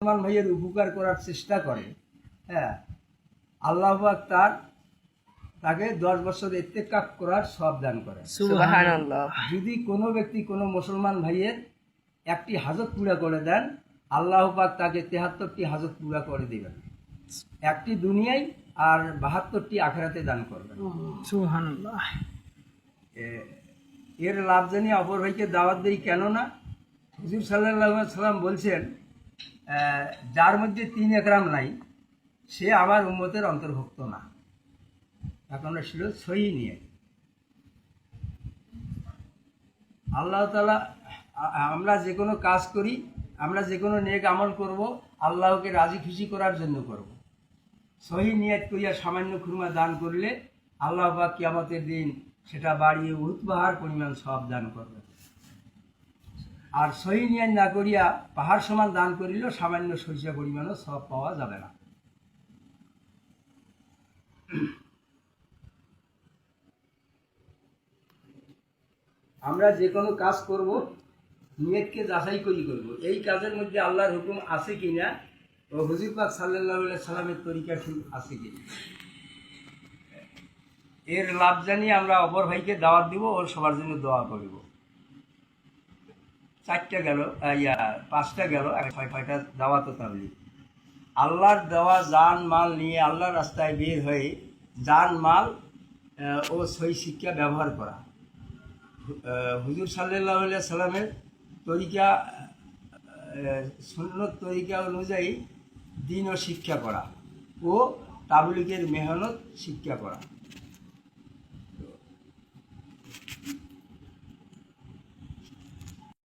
মুসলমান ভাইয়ের উপকার করার চেষ্টা করে, হ্যাঁ, আল্লাহ পাক তাকে 10 বছর ইত্তেকাফ করার সওয়াব দান করে। সুবহানাল্লাহ। যদি কোনো ব্যক্তি কোনো মুসলমান ভাইয়ের একটি হাজত পুরা করে দেন, আল্লাহ পাক তাকে 73টি হাজত পুরা করে দিবেন, একটি দুনিয়ায় আর 72টি আখিরাতে দান করবেন। সুবহানাল্লাহ। এর লাভ জানিয়ে অপর ভাইকে দাওয়াত দেই, কেননা হুজুর সাল্লাল্লাহু আলাইহি সাল্লাম বলছেন, যার মধ্যে 3 একরাম নাই সে আমার উম্মতের অন্তর্ভুক্ত না। এখন ছিল সহি নিয়ে আল্লাহ তাআলা, আমরা যে কোনো কাজ করি, আমরা যে কোনো নেক আমল করব, আল্লাহকে রাজি খুশি করার জন্য করব। সহি নিয়ত করিয়া সামান্য খুরমা দান করলে আল্লাহ পাক কিয়ামতের দিন সেটা বাড়িয়ে উহুদ পাহাড় পরিমাণ সওয়াব দান করবে। আর সহি নিয়ত না করিয়া পাহাড় সমান দান করিলেও সামান্য সরিষা পরিমাণও সওয়াব পাওয়া যাবে না। আমরা যে কোনো কাজ করব, নিয়তকে যাচাই করি করব, এই কাজের মধ্যে আল্লাহর হুকুম আছে কিনা ও হুজুর পাক সাল্লাল্লাহু আলাইহি সাল্লামের তরিকা ঠিক আছে কিনা, এর লাভ জানিয়ে আমরা অপর ভাইকে দাওয়াত দিব ও সবার জন্য দোয়া করব। 4টা গেল, 5টা গেল, 6টা দাওয়াত ও তাবলীগ। আল্লাহর দেওয়া জান মাল নিয়ে আল্লাহর রাস্তায় বের হয়ে জান মাল ও সহি শিক্ষা ব্যবহার করা, হুজুর সাল্লাল্লাহু আলাইহি সাল্লামের তরিকা সুন্নত তরিকা অনুযায়ী দিন ও শিক্ষা করা ও তাবলীগের মেহনত শিক্ষা করা।